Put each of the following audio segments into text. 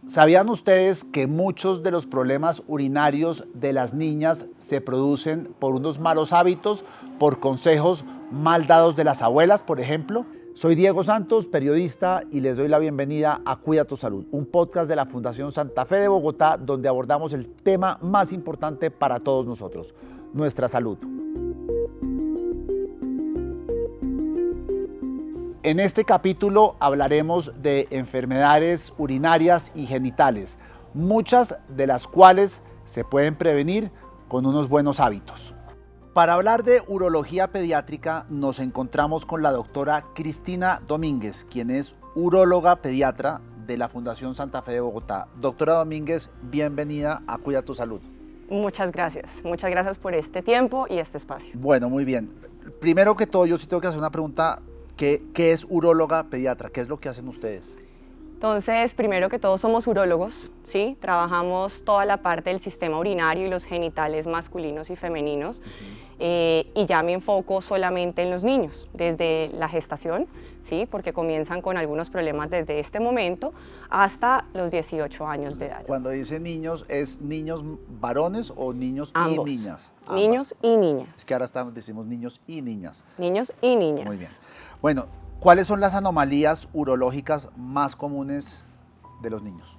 ¿Sabían ustedes que muchos de los problemas urinarios de las niñas se producen por unos malos hábitos, por consejos mal dados de las abuelas, por ejemplo? Soy Diego Santos, periodista, y les doy la bienvenida a Cuida tu Salud, un podcast de la Fundación Santa Fe de Bogotá, donde abordamos el tema más importante para todos nosotros, nuestra salud. En este capítulo hablaremos de enfermedades urinarias y genitales, muchas de las cuales se pueden prevenir con unos buenos hábitos. Para hablar de urología pediátrica nos encontramos con la doctora Cristina Domínguez, quien es uróloga pediatra de la Fundación Santa Fe de Bogotá. Doctora Domínguez, bienvenida a Cuida tu Salud. Muchas gracias por este tiempo y este espacio. Bueno, muy bien. Primero que todo, yo sí tengo que hacer una pregunta. ¿Qué es uróloga pediatra? ¿Qué es lo que hacen ustedes? Entonces, primero que todo somos urólogos, ¿sí? Trabajamos toda la parte del sistema urinario y los genitales masculinos y femeninos. Y ya me enfoco solamente en los niños, desde la gestación, ¿sí? Porque comienzan con algunos problemas desde este momento hasta los 18 años de edad. Cuando dice niños, ¿es niños varones o niños Ambos. y niñas? Ambos. Niños y niñas. Es que ahora decimos niños y niñas. Niños y niñas. Muy bien. Bueno, ¿cuáles son las anomalías urológicas más comunes de los niños?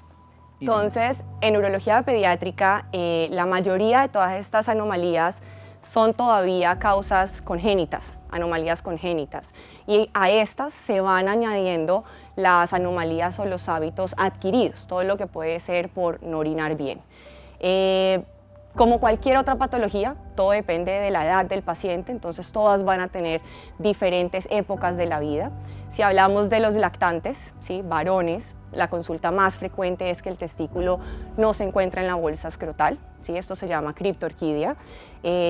Entonces, en urología pediátrica, la mayoría de todas estas anomalías son todavía causas congénitas, anomalías congénitas. Y a estas se van añadiendo las anomalías o los hábitos adquiridos, todo lo que puede ser por no orinar bien. Como cualquier otra patología, todo depende de la edad del paciente, entonces todas van a tener diferentes épocas de la vida. Si hablamos de los lactantes, ¿sí? Varones, la consulta más frecuente es que el testículo no se encuentra en la bolsa escrotal, ¿sí? Esto se llama criptorquidia.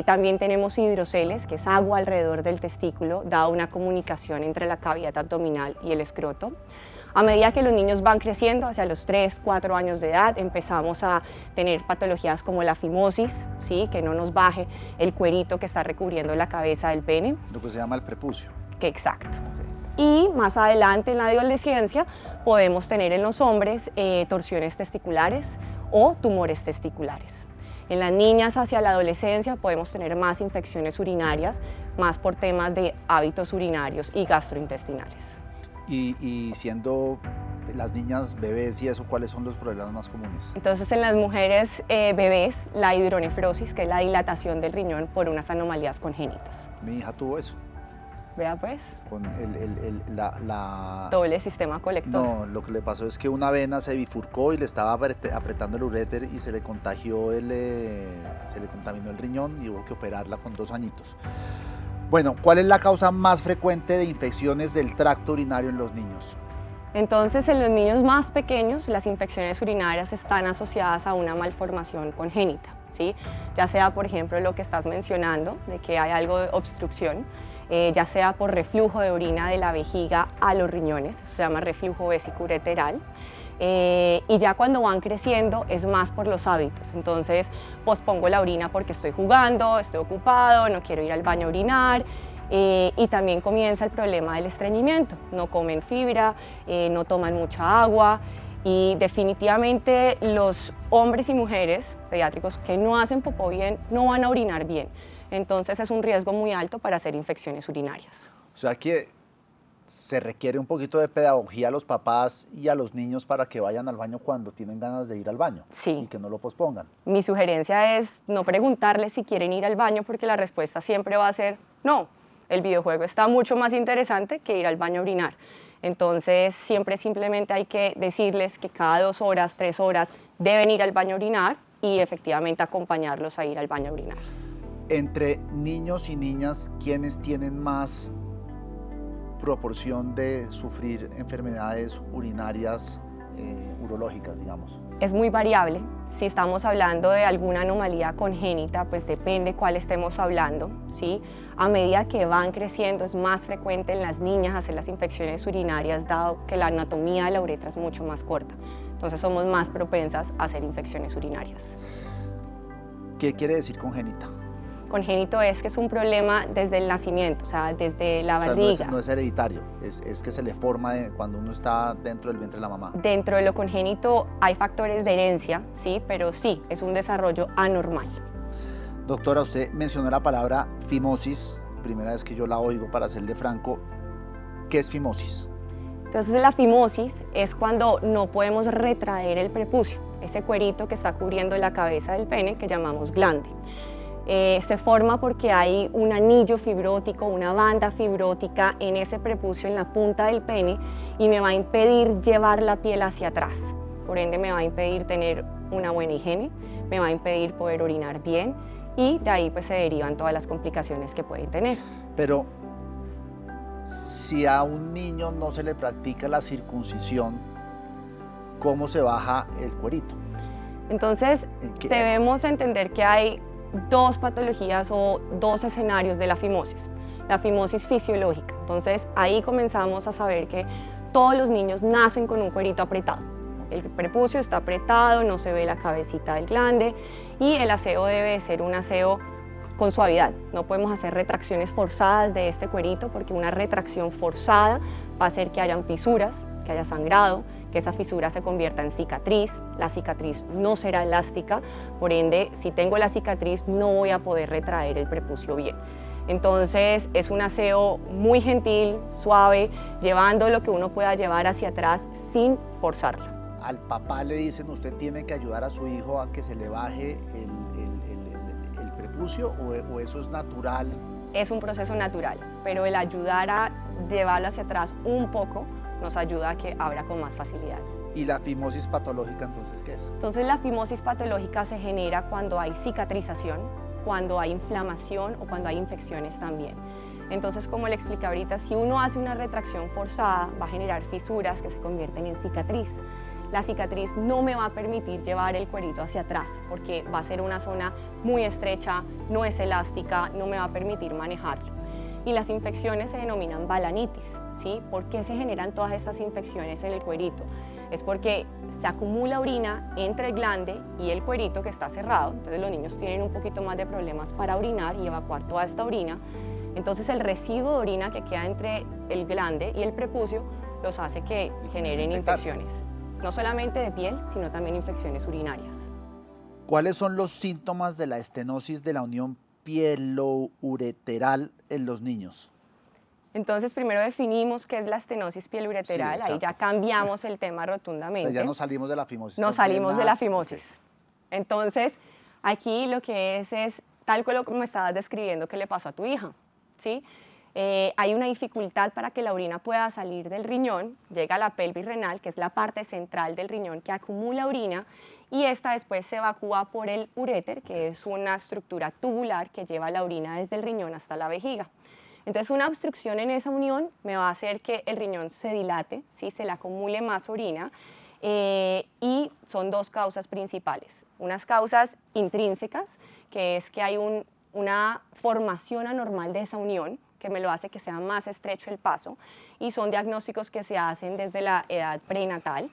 También tenemos hidroceles, que es agua alrededor del testículo, da una comunicación entre la cavidad abdominal y el escroto. A medida que los niños van creciendo, hacia los 3, 4 años de edad, empezamos a tener patologías como la fimosis, ¿sí? Que no nos baje el cuerito que está recubriendo la cabeza del pene. Lo que se llama el prepucio. Exacto. Y más adelante en la adolescencia podemos tener en los hombres torsiones testiculares o tumores testiculares. En las niñas hacia la adolescencia podemos tener más infecciones urinarias, más por temas de hábitos urinarios y gastrointestinales. Y siendo las niñas bebés y eso, ¿cuáles son los problemas más comunes? Entonces, en las mujeres bebés, la hidronefrosis, que es la dilatación del riñón por unas anomalías congénitas. Mi hija tuvo eso. Vea pues. Con doble sistema colector. No, lo que le pasó es que una vena se bifurcó y le estaba apretando el uréter y se le contagió se le contaminó el riñón y hubo que operarla con 2 añitos. Bueno, ¿cuál es la causa más frecuente de infecciones del tracto urinario en los niños? Entonces, en los niños más pequeños, las infecciones urinarias están asociadas a una malformación congénita, ¿sí? Ya sea, por ejemplo, lo que estás mencionando, de que hay algo de obstrucción, ya sea por reflujo de orina de la vejiga a los riñones, eso se llama reflujo vesicureteral. Y ya cuando van creciendo es más por los hábitos, entonces pospongo la orina porque estoy jugando, estoy ocupado, no quiero ir al baño a orinar, y también comienza el problema del estreñimiento, no comen fibra, no toman mucha agua, y definitivamente los hombres y mujeres pediátricos que no hacen popó bien no van a orinar bien, entonces es un riesgo muy alto para hacer infecciones urinarias. O sea que se requiere un poquito de pedagogía a los papás y a los niños para que vayan al baño cuando tienen ganas de ir al baño. Sí. Y que no lo pospongan. Mi sugerencia es no preguntarles si quieren ir al baño porque la respuesta siempre va a ser no. El videojuego está mucho más interesante que ir al baño a orinar. Entonces siempre simplemente hay que decirles que cada 2 horas, 3 horas deben ir al baño a orinar y efectivamente acompañarlos a ir al baño a orinar. Entre niños y niñas, ¿quiénes tienen más proporción de sufrir enfermedades urinarias urológicas, digamos? Es muy variable. Si estamos hablando de alguna anomalía congénita, pues depende cuál estemos hablando, ¿sí? A medida que van creciendo es más frecuente en las niñas hacer las infecciones urinarias, dado que la anatomía de la uretra es mucho más corta. Entonces somos más propensas a hacer infecciones urinarias. ¿Qué quiere decir congénita? congénito es que es un problema desde el nacimiento, o sea, desde la O sea, barriga. no es hereditario, es que se le forma cuando uno está dentro del vientre de la mamá. Dentro de lo congénito hay factores de herencia, sí, pero sí, es un desarrollo anormal. Doctora, usted mencionó la palabra fimosis, primera vez que yo la oigo, para serle franco. ¿Qué es fimosis? Entonces la fimosis es cuando no podemos retraer el prepucio, ese cuerito que está cubriendo la cabeza del pene que llamamos glande. Se forma porque hay un anillo fibrótico, una banda fibrótica en ese prepucio, en la punta del pene, y me va a impedir llevar la piel hacia atrás. Por ende me va a impedir tener una buena higiene, me va a impedir poder orinar bien, y de ahí pues se derivan todas las complicaciones que pueden tener. Pero si a un niño no se le practica la circuncisión, ¿cómo se baja el cuerito? Entonces debemos entender que hay dos patologías o dos escenarios de la fimosis. La fimosis fisiológica, entonces ahí comenzamos a saber que todos los niños nacen con un cuerito apretado. El prepucio está apretado, no se ve la cabecita del glande y el aseo debe ser un aseo con suavidad. No podemos hacer retracciones forzadas de este cuerito porque una retracción forzada va a hacer que hayan fisuras, que haya sangrado, que esa fisura se convierta en cicatriz. La cicatriz no será elástica, por ende, si tengo la cicatriz no voy a poder retraer el prepucio bien. Entonces es un aseo muy gentil, suave, llevando lo que uno pueda llevar hacia atrás sin forzarlo. Al papá le dicen, usted tiene que ayudar a su hijo a que se le baje el prepucio, o eso es natural. Es un proceso natural, pero el ayudar a llevarlo hacia atrás un poco nos ayuda a que abra con más facilidad. ¿Y la fimosis patológica entonces qué es? Entonces la fimosis patológica se genera cuando hay cicatrización, cuando hay inflamación o cuando hay infecciones también. Entonces, como le expliqué ahorita, si uno hace una retracción forzada va a generar fisuras que se convierten en cicatriz. La cicatriz no me va a permitir llevar el cuerito hacia atrás porque va a ser una zona muy estrecha, no es elástica, no me va a permitir manejarlo. Y las infecciones se denominan balanitis, ¿sí? ¿Por qué se generan todas estas infecciones en el cuerito? Es porque se acumula orina entre el glande y el cuerito que está cerrado, entonces los niños tienen un poquito más de problemas para orinar y evacuar toda esta orina. Entonces el residuo de orina que queda entre el glande y el prepucio los hace que generen infecciones, no solamente de piel, sino también infecciones urinarias. ¿Cuáles son los síntomas de la estenosis de la unión pieloureteral en los niños? Entonces, primero definimos qué es la estenosis pieloureteral, Sí, ahí ya cambiamos el tema rotundamente. O sea, ya nos salimos de la fimosis. Nos salimos de la fimosis. Okay. Entonces, aquí lo que es tal como me estabas describiendo que le pasó a tu hija, ¿sí? Hay una dificultad para que la orina pueda salir del riñón, llega a la pelvis renal, que es la parte central del riñón que acumula orina, y esta después se evacúa por el uréter, que es una estructura tubular que lleva la orina desde el riñón hasta la vejiga. Entonces una obstrucción en esa unión me va a hacer que el riñón se dilate, ¿sí? Se le acumule más orina, y son dos causas principales. Unas causas intrínsecas, que es que hay una formación anormal de esa unión, que me lo hace que sea más estrecho el paso, y son diagnósticos que se hacen desde la edad prenatal,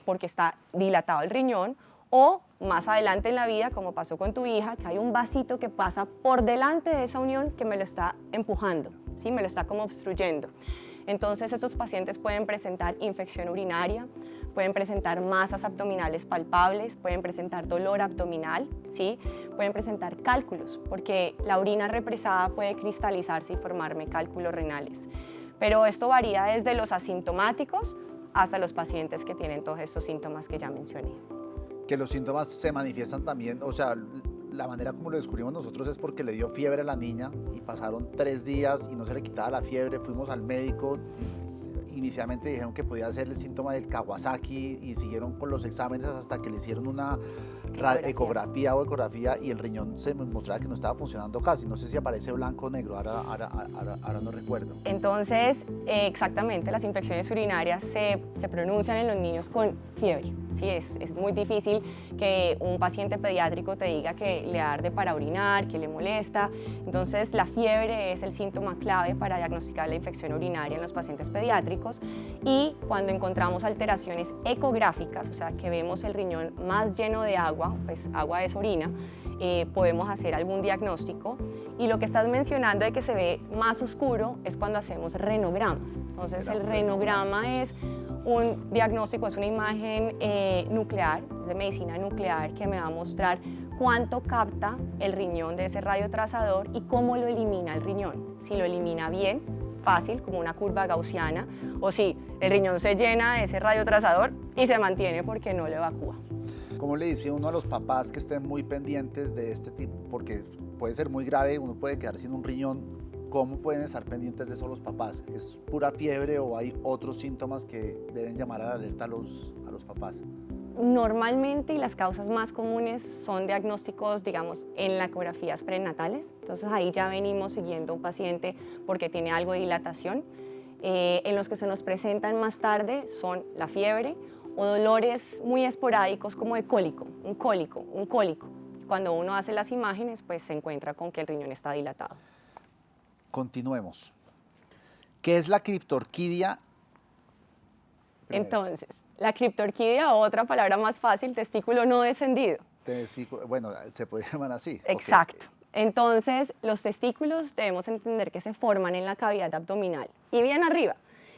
porque está dilatado el riñón, o más adelante en la vida, como pasó con tu hija, que hay un vasito que pasa por delante de esa unión que me lo está empujando, ¿sí? Me lo está como obstruyendo. Entonces estos pacientes pueden presentar infección urinaria, pueden presentar masas abdominales palpables, pueden presentar dolor abdominal, ¿sí? Pueden presentar cálculos, porque la orina represada puede cristalizarse y formarme cálculos renales. Pero esto varía desde los asintomáticos hasta los pacientes que tienen todos estos síntomas que ya mencioné. Que los síntomas se manifiestan también, o sea, la manera como lo descubrimos nosotros es porque le dio fiebre a la niña y pasaron 3 días y no se le quitaba la fiebre, fuimos al médico, inicialmente dijeron que podía ser el síntoma del Kawasaki y siguieron con los exámenes hasta que le hicieron una ecografía y el riñón se mostraba que no estaba funcionando casi, no sé si aparece blanco o negro, ahora no recuerdo. Entonces, exactamente, las infecciones urinarias se pronuncian en los niños con fiebre, ¿sí? Es muy difícil que un paciente pediátrico te diga que le arde para orinar, que le molesta. Entonces, la fiebre es el síntoma clave para diagnosticar la infección urinaria en los pacientes pediátricos. Y cuando encontramos alteraciones ecográficas, o sea, que vemos el riñón más lleno de agua, pues agua es orina, podemos hacer algún diagnóstico. Y lo que estás mencionando de que se ve más oscuro es cuando hacemos renogramas. Entonces, el renograma es un diagnóstico, es una imagen nuclear, de medicina nuclear, que me va a mostrar cuánto capta el riñón de ese radiotrazador y cómo lo elimina el riñón. Si lo elimina bien, fácil, como una curva gaussiana, o si el riñón se llena de ese radiotrazador y se mantiene porque no lo evacúa. ¿Cómo le dice uno a los papás que estén muy pendientes de este tipo? Porque puede ser muy grave, uno puede quedar sin un riñón. ¿Cómo pueden estar pendientes de eso los papás? ¿Es pura fiebre o hay otros síntomas que deben llamar a la alerta a los papás? Normalmente, y las causas más comunes son diagnósticos, digamos, en las ecografías prenatales. Entonces ahí ya venimos siguiendo un paciente porque tiene algo de dilatación. En los que se nos presentan más tarde son la fiebre o dolores muy esporádicos como de cólico. Cuando uno hace las imágenes, pues se encuentra con que el riñón está dilatado. Continuemos. ¿Qué es la criptorquidia? Entonces, la criptorquidia, otra palabra más fácil, testículo no descendido. Bueno, se puede llamar así. Exacto. Okay. Entonces, los testículos debemos entender que se forman en la cavidad abdominal y bien arriba.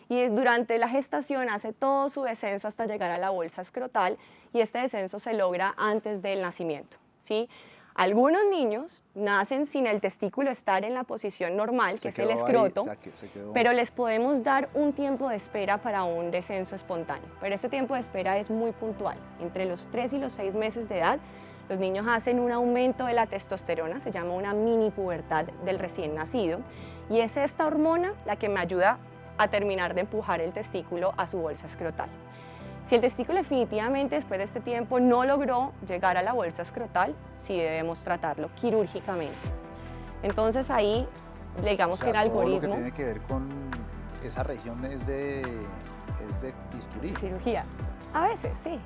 Y durante la gestación hace todo su descenso hasta llegar a la bolsa escrotal y este descenso se logra antes del nacimiento, ¿sí? Algunos niños nacen sin el testículo estar en la posición normal, que es el escroto, pero les podemos dar un tiempo de espera para un descenso espontáneo. Pero ese tiempo de espera es muy puntual. Entre los 3 y los 6 meses de edad, los niños hacen un aumento de la testosterona, se llama una mini pubertad del recién nacido, y es esta hormona la que me ayuda a terminar de empujar el testículo a su bolsa escrotal. Si el testículo definitivamente después de este tiempo no logró llegar a la bolsa escrotal, sí debemos tratarlo quirúrgicamente. Entonces ahí, digamos que el algoritmo... Todo lo que tiene que ver con esa región es de bisturí. Cirugía. A veces, sí,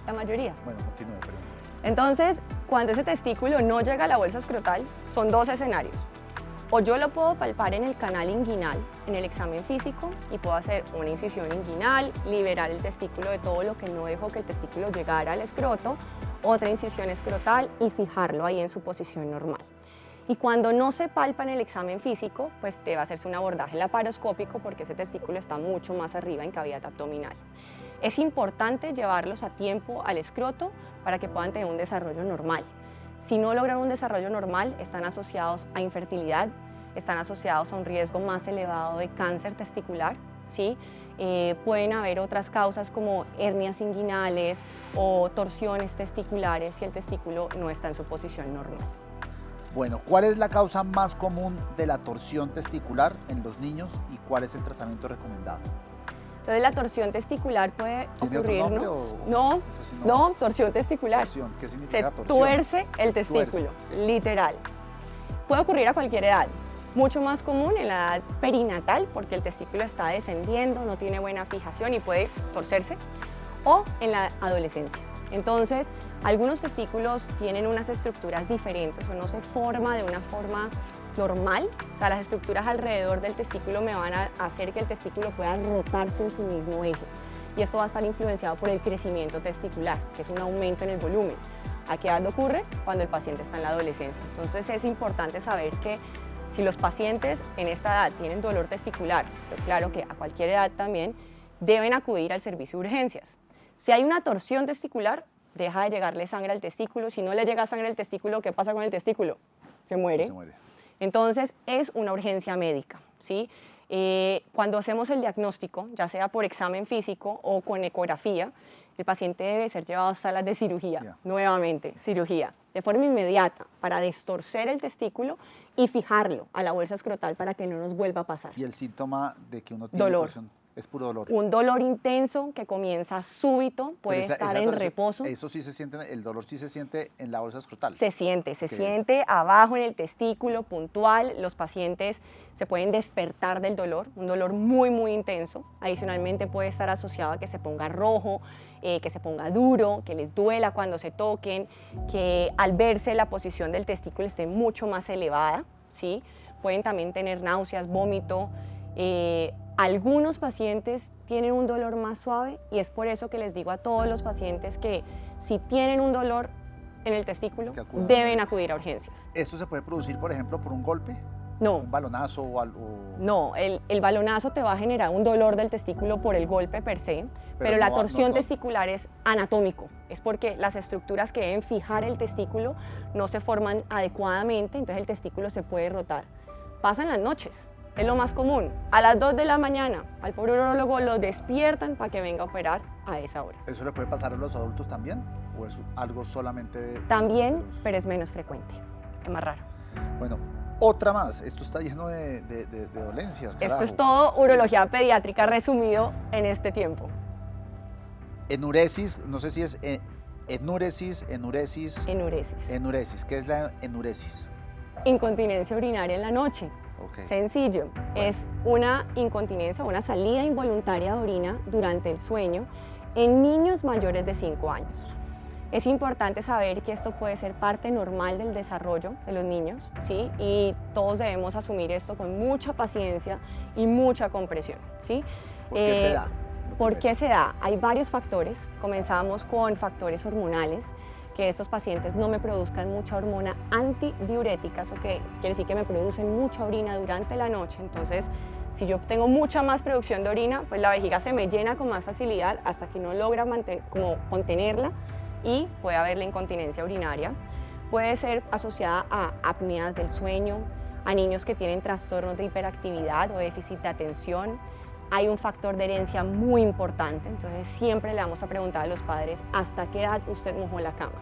la mayoría. Bueno, continúe, perdón. Entonces, cuando ese testículo no llega a la bolsa escrotal, son dos escenarios. O yo lo puedo palpar en el canal inguinal, en el examen físico, y puedo hacer una incisión inguinal, liberar el testículo de todo lo que no dejó que el testículo llegara al escroto, otra incisión escrotal y fijarlo ahí en su posición normal. Y cuando no se palpa en el examen físico, pues debe hacerse un abordaje laparoscópico porque ese testículo está mucho más arriba en cavidad abdominal. Es importante llevarlos a tiempo al escroto para que puedan tener un desarrollo normal. Si no logran un desarrollo normal, están asociados a infertilidad, están asociados a un riesgo más elevado de cáncer testicular, ¿sí? Pueden haber otras causas como hernias inguinales o torsiones testiculares si el testículo no está en su posición normal. Bueno, ¿cuál es la causa más común de la torsión testicular en los niños y cuál es el tratamiento recomendado? Entonces la torsión testicular puede ocurrirnos... No, torsión testicular. Torsión, ¿qué significa torsión? Tuerce el testículo, literal. Puede ocurrir a cualquier edad, mucho más común en la edad perinatal porque el testículo está descendiendo, no tiene buena fijación y puede torcerse, o en la adolescencia. Entonces, algunos testículos tienen unas estructuras diferentes o no se forma de una forma normal, o sea, las estructuras alrededor del testículo me van a hacer que el testículo pueda rotarse en su mismo eje. Y esto va a estar influenciado por el crecimiento testicular, que es un aumento en el volumen. ¿A qué edad ocurre? Cuando el paciente está en la adolescencia. Entonces es importante saber que si los pacientes en esta edad tienen dolor testicular, pero claro que a cualquier edad también, deben acudir al servicio de urgencias. Si hay una torsión testicular, deja de llegarle sangre al testículo. Si no le llega sangre al testículo, ¿qué pasa con el testículo? Se muere. Se muere. Entonces es una urgencia médica, ¿sí? Cuando hacemos el diagnóstico, ya sea por examen físico o con ecografía, el paciente debe ser llevado a salas de cirugía, nuevamente, cirugía, de forma inmediata, para destorcer el testículo y fijarlo a la bolsa escrotal para que no nos vuelva a pasar. ¿Y el síntoma de que uno tiene dolor? torsión? Es puro dolor. Un dolor intenso que comienza súbito, puede estar en reposo. Eso sí se siente, el dolor sí se siente en la bolsa escrotal. Se siente abajo en el testículo, puntual. Los pacientes se pueden despertar del dolor, un dolor muy, muy intenso. Adicionalmente puede estar asociado a que se ponga rojo, que se ponga duro, que les duela cuando se toquen, que al verse la posición del testículo esté mucho más elevada, ¿sí? Pueden también tener náuseas, vómito. Algunos pacientes tienen un dolor más suave y es por eso que les digo a todos los pacientes que si tienen un dolor en el testículo, deben acudir a urgencias. ¿Esto se puede producir, por ejemplo, por un golpe? No. ¿Un balonazo o algo? No, el balonazo te va a generar un dolor del testículo por el golpe per se, pero la torsión testicular es anatómico. Es porque las estructuras que deben fijar el testículo no se forman adecuadamente, entonces el testículo se puede rotar. Pasa en las noches. Es lo más común. A las 2 de la mañana, al pobre urólogo lo despiertan para que venga a operar a esa hora. ¿Eso le puede pasar a los adultos también? ¿O es algo solamente de También, pero es menos frecuente, es más raro. Bueno, otra más. Esto está lleno de dolencias. Esto carajo. es todo urología pediátrica resumido en este tiempo. Enuresis, no sé si es enuresis. Enuresis. ¿Qué es la enuresis? Incontinencia urinaria en la noche. Okay. Sencillo, es una incontinencia, una salida involuntaria de orina durante el sueño en niños mayores de 5 años. Es importante saber que esto puede ser parte normal del desarrollo de los niños, ¿sí? Y todos debemos asumir esto con mucha paciencia y mucha comprensión, ¿sí? ¿Por qué se da? ¿Por qué se da? Hay varios factores. Comenzamos con factores hormonales, que estos pacientes no me produzcan mucha hormona antidiurética, eso que quiere decir que me producen mucha orina durante la noche. Entonces, si yo tengo mucha más producción de orina, pues la vejiga se me llena con más facilidad hasta que no logra como contenerla y puede haber la incontinencia urinaria. Puede ser asociada a apneas del sueño, a niños que tienen trastornos de hiperactividad o déficit de atención. Hay un factor de herencia muy importante, entonces siempre le vamos a preguntar a los padres hasta qué edad usted mojó la cama.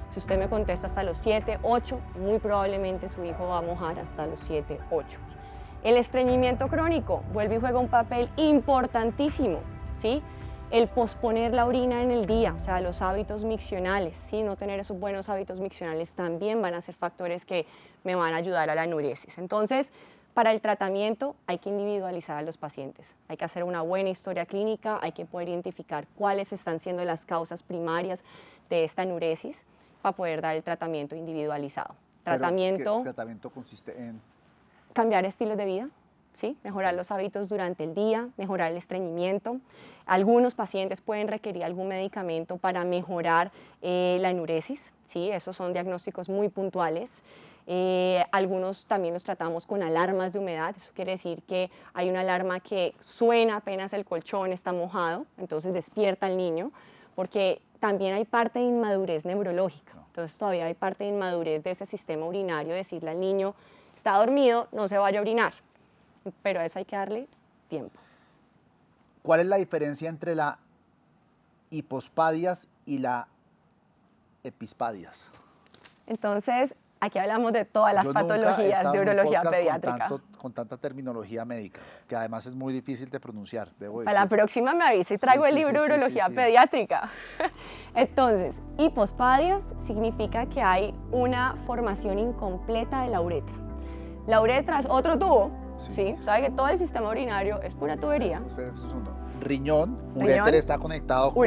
Si usted me contesta hasta los 7, 8, muy probablemente su hijo va a mojar hasta los 7, 8. El estreñimiento crónico vuelve y juega un papel importantísimo, ¿sí? El posponer la orina en el día, o sea, los hábitos miccionales, ¿sí? No tener esos buenos hábitos miccionales también van a ser factores que me van a ayudar a la enuresis. Entonces, para el tratamiento hay que individualizar a los pacientes, hay que hacer una buena historia clínica, hay que poder identificar cuáles están siendo las causas primarias de esta enuresis para poder dar el tratamiento individualizado. ¿Qué tratamiento consiste en? Cambiar estilos de vida, ¿sí? Mejorar los hábitos durante el día, mejorar el estreñimiento. Algunos pacientes pueden requerir algún medicamento para mejorar la enuresis, ¿sí? Esos son diagnósticos muy puntuales. Algunos también los tratamos con alarmas de humedad, eso quiere decir que hay una alarma que suena apenas el colchón está mojado, entonces despierta al niño, porque también hay parte de inmadurez neurológica, entonces todavía hay parte de inmadurez de ese sistema urinario, decirle al niño, está dormido, no se vaya a orinar, pero a eso hay que darle tiempo. ¿Cuál es la diferencia entre la hipospadias y la epispadias? Entonces, aquí hablamos de todas las patologías de urología pediátrica. Con tanta terminología médica, que además es muy difícil de pronunciar, debo decir. Para la próxima me avisa y traigo el libro de urología pediátrica. Entonces, hipospadias significa que hay una formación incompleta de la uretra. La uretra es otro tubo, ¿sí? ¿Sabe que todo el sistema urinario es pura tubería? Riñón, uréter está conectado con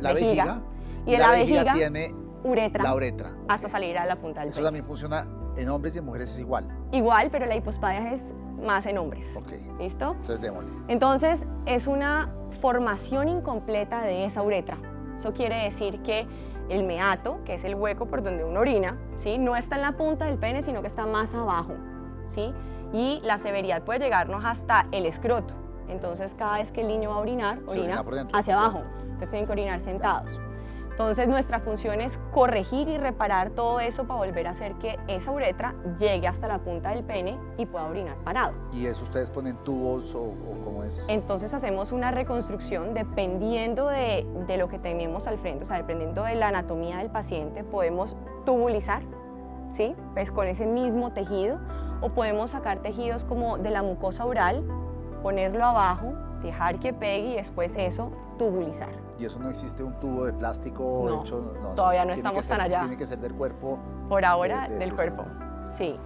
la vejiga. Y la vejiga tiene la uretra. Hasta salir a la punta del pene. Eso también funciona en hombres y en mujeres, es igual. Igual, pero la hipospadia es más en hombres. Ok. ¿Listo? Entonces démosle. Entonces, es una formación incompleta de esa uretra. Eso quiere decir que el meato, que es el hueco por donde uno orina, ¿sí? No está en la punta del pene, sino que está más abajo, ¿sí? Y la severidad puede llegarnos hasta el escroto. Entonces, cada vez que el niño va a orinar, orina por dentro, hacia abajo. Entonces, tienen que orinar sentados. Entonces, nuestra función es corregir y reparar todo eso para volver a hacer que esa uretra llegue hasta la punta del pene y pueda orinar parado. ¿Y eso ustedes ponen tubos o cómo es? Entonces, hacemos una reconstrucción dependiendo de lo que tenemos al frente, o sea, dependiendo de la anatomía del paciente, podemos tubulizar, ¿sí? Pues con ese mismo tejido, o podemos sacar tejidos como de la mucosa oral, ponerlo abajo, dejar que pegue y después eso tubulizar. ¿Y eso no existe un tubo de plástico No, hecho? No, todavía no tiene estamos que ser- tan allá. Tiene que ser del cuerpo. Por ahora, del del cuerpo, sí.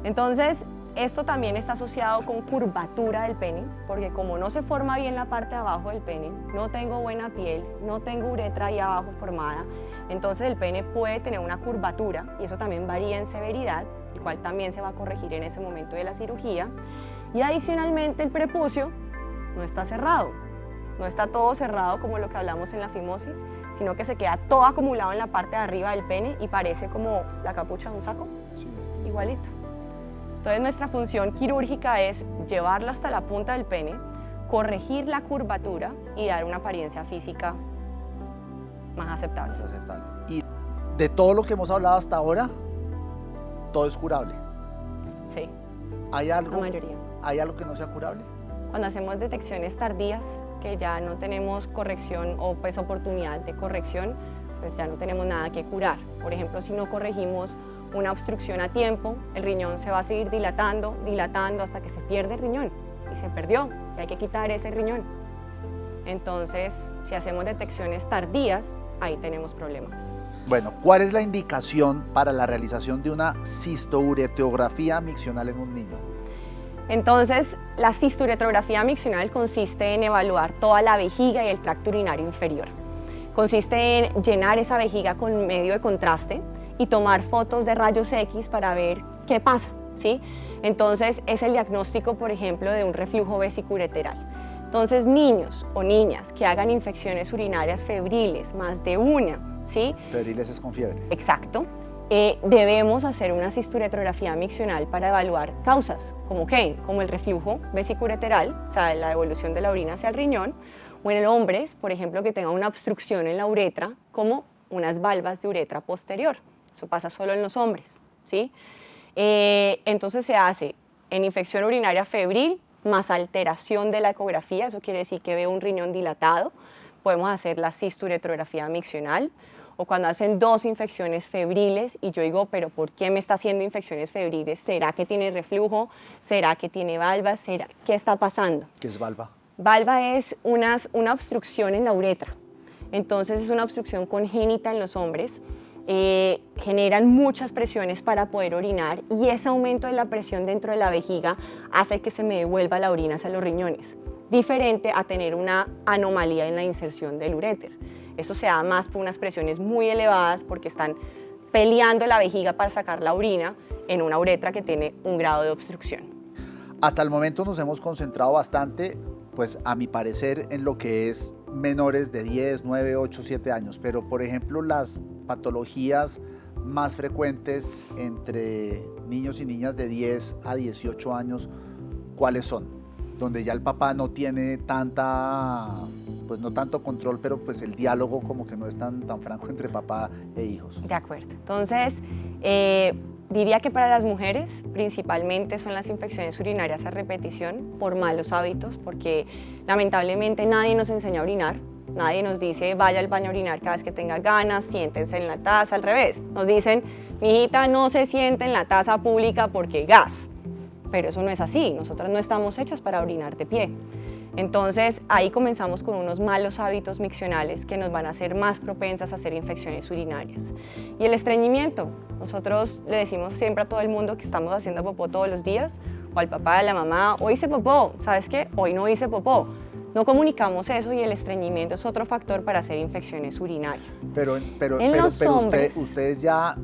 Entonces, esto también está asociado con curvatura del pene, porque como no se forma bien la parte de abajo del pene, no tengo buena piel, no tengo uretra ahí abajo formada, entonces el pene puede tener una curvatura y eso también varía en severidad, el cual también se va a corregir en ese momento de la cirugía. Y adicionalmente el prepucio no está cerrado, no está todo cerrado como lo que hablamos en la fimosis, sino que se queda todo acumulado en la parte de arriba del pene y parece como la capucha de un saco, Sí. igualito. Entonces nuestra función quirúrgica es llevarlo hasta la punta del pene, corregir la curvatura y dar una apariencia física más aceptable. Es aceptable. Y de todo lo que hemos hablado hasta ahora, todo es curable. Sí, ¿Hay la algo, mayoría. ¿Hay algo que no sea curable? Cuando hacemos detecciones tardías, que ya no tenemos corrección o pues oportunidad de corrección, pues ya no tenemos nada que curar. Por ejemplo, si no corregimos una obstrucción a tiempo, el riñón se va a seguir dilatando, dilatando hasta que se pierde el riñón y se perdió y hay que quitar ese riñón. Entonces, si hacemos detecciones tardías, ahí tenemos problemas. Bueno, ¿cuál es la indicación para la realización de una cistoureteografía miccional en un niño? Entonces, la cisturetrografía miccional consiste en evaluar toda la vejiga y el tracto urinario inferior. Consiste en llenar esa vejiga con medio de contraste y tomar fotos de rayos X para ver qué pasa, ¿sí? Entonces, es el diagnóstico, por ejemplo, de un reflujo vesicureteral. Entonces, niños o niñas que hagan infecciones urinarias febriles, más de una, ¿sí? Febriles es con fiebre. Exacto. Debemos hacer una cisturetrografía miccional para evaluar causas, como qué, como el reflujo vesicureteral, o sea, la evolución de la orina hacia el riñón, o en el hombres, por ejemplo, que tenga una obstrucción en la uretra, como unas valvas de uretra posterior. Eso pasa solo en los hombres, ¿sí? Entonces se hace en infección urinaria febril más alteración de la ecografía, eso quiere decir que veo un riñón dilatado, podemos hacer la cisturetrografía miccional, o cuando hacen dos infecciones febriles y yo digo, pero ¿por qué me está haciendo infecciones febriles? ¿Será que tiene reflujo? ¿Será que tiene valvas? ¿Qué está pasando? ¿Qué es valva? Valva es una obstrucción en la uretra, entonces es una obstrucción congénita en los hombres, generan muchas presiones para poder orinar y ese aumento de la presión dentro de la vejiga hace que se me devuelva la orina hacia los riñones, diferente a tener una anomalía en la inserción del uréter. Eso se da más por unas presiones muy elevadas porque están peleando la vejiga para sacar la orina en una uretra que tiene un grado de obstrucción. Hasta el momento nos hemos concentrado bastante, pues a mi parecer, en lo que es menores de 10, 9, 8, 7 años, pero por ejemplo las patologías más frecuentes entre niños y niñas de 10 a 18 años, ¿cuáles son? Donde ya el papá no tiene pues no tanto control, pero pues el diálogo como que no es tan franco entre papá e hijos. De acuerdo. Entonces, diría que para las mujeres principalmente son las infecciones urinarias a repetición por malos hábitos, porque lamentablemente nadie nos enseña a orinar, nadie nos dice vaya al baño a orinar cada vez que tenga ganas, siéntense en la taza, al revés. Nos dicen, mijita, no se siente en la taza pública porque gas. Pero eso no es así, nosotras no estamos hechas para orinar de pie. Entonces ahí comenzamos con unos malos hábitos miccionales que nos van a hacer más propensas a hacer infecciones urinarias. Y el estreñimiento, nosotros le decimos siempre a todo el mundo que estamos haciendo popó todos los días, o al papá, a la mamá, hoy hice popó, ¿sabes qué? Hoy no hice popó. No comunicamos eso y el estreñimiento es otro factor para hacer infecciones urinarias. Pero ustedes ya,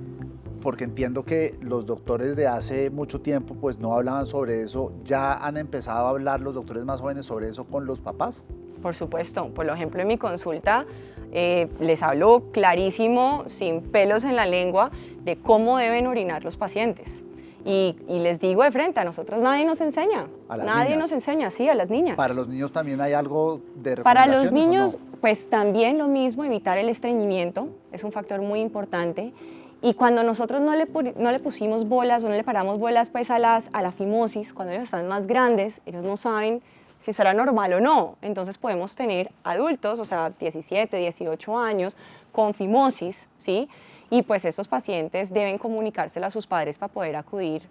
porque entiendo que los doctores de hace mucho tiempo pues no hablaban sobre eso, ¿ya han empezado a hablar los doctores más jóvenes sobre eso con los papás? Por supuesto, por ejemplo en mi consulta les hablo clarísimo, sin pelos en la lengua, de cómo deben orinar los pacientes. Y les digo de frente, a nosotros nadie nos enseña. Nadie nos enseña, sí, a las niñas. ¿Para los niños también hay algo de recomendaciones? Para los niños, pues también lo mismo, evitar el estreñimiento, es un factor muy importante. Y cuando nosotros no le pusimos bolas o no le paramos bolas pues a la fimosis, cuando ellos están más grandes, ellos no saben si será normal o no. Entonces podemos tener adultos, o sea, 17, 18 años, con fimosis, ¿sí? Y pues estos pacientes deben comunicárselo a sus padres para poder acudir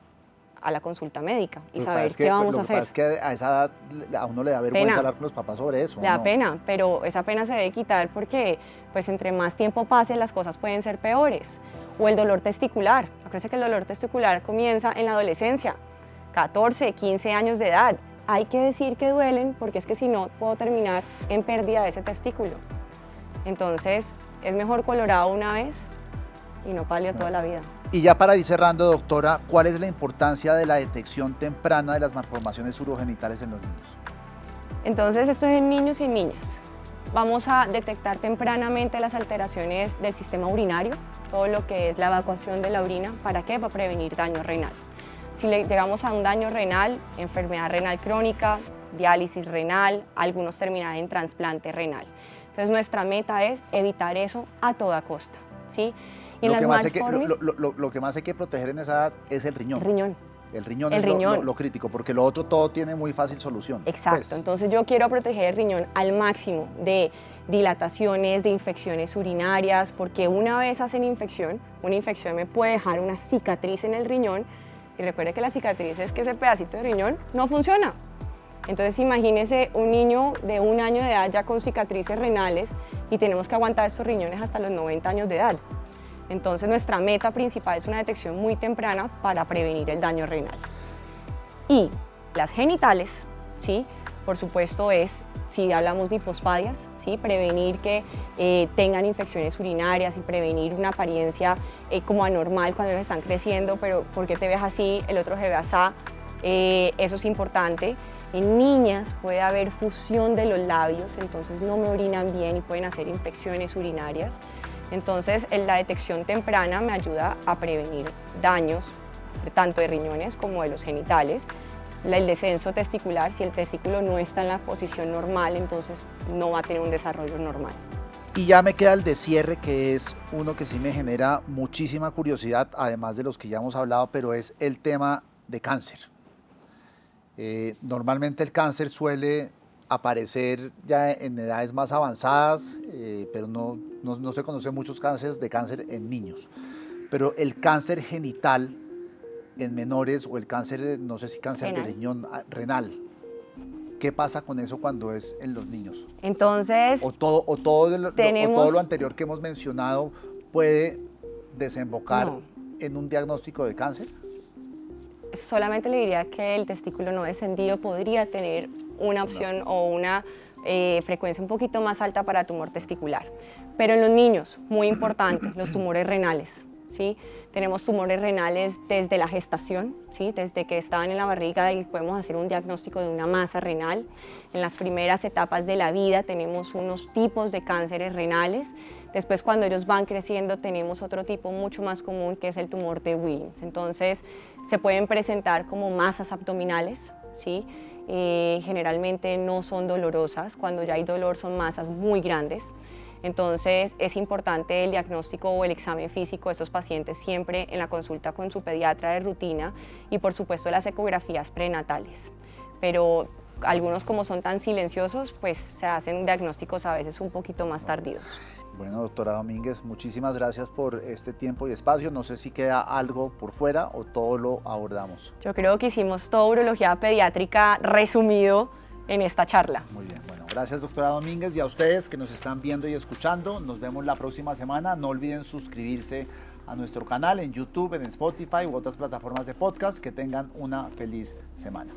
a la consulta médica y Lo que saber pasa es qué vamos a lo que hacer. pasa es que a esa edad a uno le da vergüenza Pena. hablar con los papás sobre eso. Le da ¿no? pena, pero esa pena se debe quitar porque pues entre más tiempo pase las cosas pueden ser peores. O el dolor testicular. Acuérdense que el dolor testicular comienza en la adolescencia, 14, 15 años de edad. Hay que decir que duelen porque es que si no puedo terminar en pérdida de ese testículo. Entonces es mejor colorado una vez y no pálido toda la vida. Y ya para ir cerrando, doctora, ¿cuál es la importancia de la detección temprana de las malformaciones urogenitales en los niños? Entonces esto es en niños y en niñas. Vamos a detectar tempranamente las alteraciones del sistema urinario, todo lo que es la evacuación de la orina. ¿Para qué? Para prevenir daño renal. Si llegamos a un daño renal, enfermedad renal crónica, diálisis renal, algunos terminan en trasplante renal. Entonces nuestra meta es evitar eso a toda costa, ¿sí? Y Lo que más hay que proteger en esa edad es el riñón. El riñón. El riñón El es riñón. lo crítico, porque lo otro todo tiene muy fácil solución. Exacto, Pues, entonces yo quiero proteger el riñón al máximo de dilataciones, de infecciones urinarias, porque una vez hacen infección, una infección me puede dejar una cicatriz en el riñón, y recuerde que la cicatriz es que ese pedacito de riñón no funciona. Entonces imagínese un niño de 1 año de edad ya con cicatrices renales y tenemos que aguantar estos riñones hasta los 90 años de edad. Entonces nuestra meta principal es una detección muy temprana para prevenir el daño renal. Y las genitales, ¿sí? Por supuesto es, si hablamos de hipospadias, ¿sí? Prevenir que tengan infecciones urinarias y prevenir una apariencia como anormal cuando ellos están creciendo, pero ¿por qué te ves así? El otro se ve así. Eso es importante. En niñas puede haber fusión de los labios, entonces no me orinan bien y pueden hacer infecciones urinarias. Entonces, la detección temprana me ayuda a prevenir daños tanto de riñones como de los genitales. El descenso testicular, si el testículo no está en la posición normal, entonces no va a tener un desarrollo normal. Y ya me queda el de cierre, que es uno que sí me genera muchísima curiosidad, además de los que ya hemos hablado, pero es el tema de cáncer. Normalmente el cáncer suele aparecer ya en edades más avanzadas, pero no se conocen muchos casos de cáncer en niños. Pero el cáncer genital en menores o el cáncer, no sé si cáncer de riñón, renal, ¿qué pasa con eso cuando es en los niños? Entonces, o todo lo anterior que hemos mencionado puede desembocar en un diagnóstico de cáncer. Solamente le diría que el testículo no descendido podría tener una opción o una frecuencia un poquito más alta para tumor testicular. Pero en los niños, muy importante, los tumores renales, ¿sí? Tenemos tumores renales desde la gestación, ¿sí? Desde que estaban en la barriga y podemos hacer un diagnóstico de una masa renal. En las primeras etapas de la vida tenemos unos tipos de cánceres renales. Después, cuando ellos van creciendo, tenemos otro tipo mucho más común, que es el tumor de Wilms. Entonces, se pueden presentar como masas abdominales, ¿sí? Generalmente no son dolorosas. Cuando ya hay dolor, son masas muy grandes. Entonces, es importante el diagnóstico o el examen físico de estos pacientes siempre en la consulta con su pediatra de rutina y, por supuesto, las ecografías prenatales. Pero algunos, como son tan silenciosos, pues se hacen diagnósticos a veces un poquito más tardíos. Bueno, doctora Domínguez, muchísimas gracias por este tiempo y espacio. No sé si queda algo por fuera o todo lo abordamos. Yo creo que hicimos todo urología pediátrica resumido en esta charla. Muy bien, bueno, gracias doctora Domínguez y a ustedes que nos están viendo y escuchando. Nos vemos la próxima semana. No olviden suscribirse a nuestro canal en YouTube, en Spotify u otras plataformas de podcast. Que tengan una feliz semana.